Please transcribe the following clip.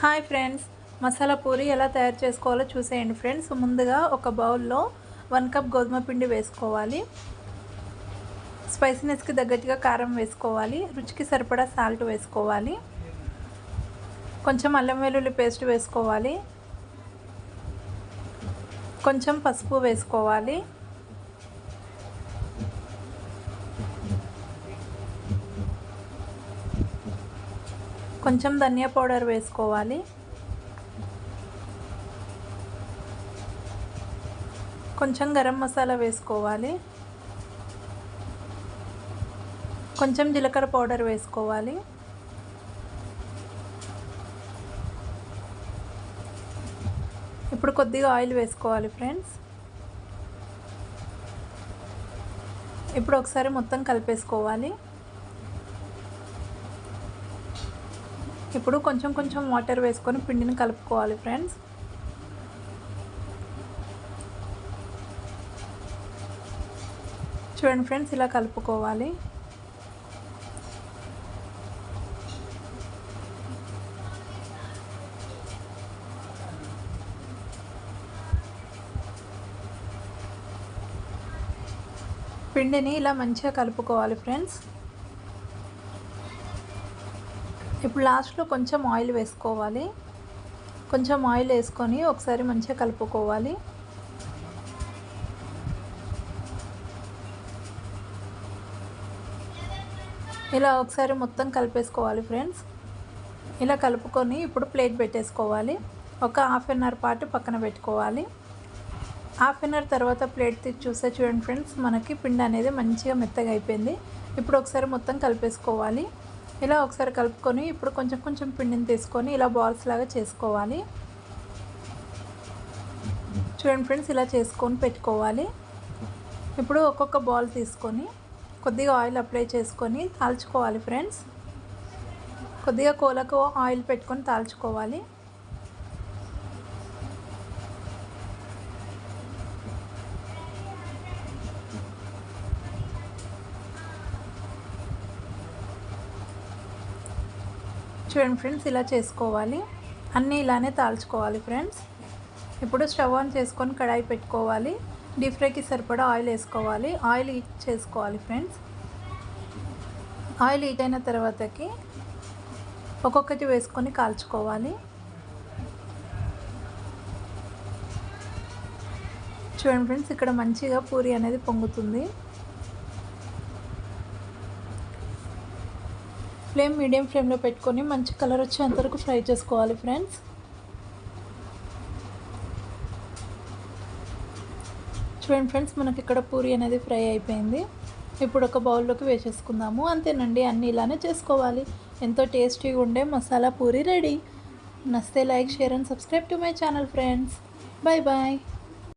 Hi friends, masala puri ఎలా తయారు చేసుకోవాలో చూసేయండి ఫ్రెండ్స్. ముందుగా ఒక బౌల్లో 1 కప్ గోధుమ పిండి వేసుకోవాలి. స్పైసీనెస్కి తగ్గట్టుగా కారం వేసుకోవాలి. రుచికి సరిపడా సాల్ట్ వేసుకోవాలి. కొంచెం అల్లం వెల్లుల్లి పేస్ట్ వేసుకోవాలి. కొంచెం పసుపు వేసుకోవాలి. కొంచెం ధనియా పౌడర్ వేసుకోవాలి. కొంచెం గరం మసాలా వేసుకోవాలి. కొంచెం జీలకర్ర పౌడర్ వేసుకోవాలి. ఇప్పుడు కొద్దిగా ఆయిల్ వేసుకోవాలి ఫ్రెండ్స్. ఇప్పుడు ఒకసారి మొత్తం కలిపేసుకోవాలి. ఇప్పుడు కొంచెం కొంచెం వాటర్ వేసుకొని పిండిని కలుపుకోవాలి ఫ్రెండ్స్. చూడండి ఫ్రెండ్స్, ఇలా కలుపుకోవాలి. పిండిని ఇలా మంచిగా కలుపుకోవాలి ఫ్రెండ్స్. ఇప్పుడు లాస్ట్లో కొంచెం ఆయిల్ వేసుకోవాలి. కొంచెం ఆయిల్ వేసుకొని ఒకసారి మంచిగా కలుపుకోవాలి. ఇలా ఒకసారి మొత్తం కలిపేసుకోవాలి ఫ్రెండ్స్. ఇలా కలుపుకొని ఇప్పుడు ప్లేట్ పెట్టేసుకోవాలి. ఒక హాఫ్ అన్ అవర్ పాటు పక్కన పెట్టుకోవాలి. హాఫ్ అన్ అవర్ తర్వాత ప్లేట్ తీసి చూస్తే చూడండి ఫ్రెండ్స్, మనకి పిండి అనేది మంచిగా మెత్తగా అయిపోయింది. ఇప్పుడు ఒకసారి మొత్తం కలిపేసుకోవాలి. ఇలా ఒకసారి కలుపుకొని ఇప్పుడు కొంచెం కొంచెం పిండిని తీసుకొని ఇలా బాల్స్ లాగా చేసుకోవాలి. చూడండి ఫ్రెండ్స్, ఇలా చేసుకొని పెట్టుకోవాలి. ఇప్పుడు ఒక్కొక్క బాల్ తీసుకొని కొద్దిగా ఆయిల్ అప్లై చేసుకొని తాల్చుకోవాలి ఫ్రెండ్స్. కొద్దిగా కోలకు ఆయిల్ పెట్టుకొని తాల్చుకోవాలి. చూడండి ఫ్రెండ్స్, ఇలా చేసుకోవాలి. అన్నీ ఇలానే తాల్చుకోవాలి ఫ్రెండ్స్. ఇప్పుడు స్టవ్ ఆన్ చేసుకొని కడాయి పెట్టుకోవాలి. డీప్ ఫ్రైకి సరిపడా ఆయిల్ వేసుకోవాలి. ఆయిల్ హీట్ చేసుకోవాలి ఫ్రెండ్స్. ఆయిల్ హీట్ అయిన తర్వాతకి ఒక్కొక్కటి వేసుకొని కాల్చుకోవాలి. చూడండి ఫ్రెండ్స్, ఇక్కడ మంచిగా పూరి అనేది పొంగుతుంది. ఫ్లేమ్ మీడియం ఫ్లేమ్లో పెట్టుకొని మంచి కలర్ వచ్చేంత వరకు ఫ్రై చేసుకోవాలి ఫ్రెండ్స్. చూడండి ఫ్రెండ్స్, మనకి ఇక్కడ పూరి అనేది ఫ్రై అయిపోయింది. ఇప్పుడు ఒక బౌల్లోకి వేసేసుకుందాము. అంతేనండి, అన్నీ ఇలానే చేసుకోవాలి. ఎంతో టేస్టీగా ఉండే మసాలా పూరి రెడీ. నచ్చితే like, share and subscribe to my channel friends. Bye bye.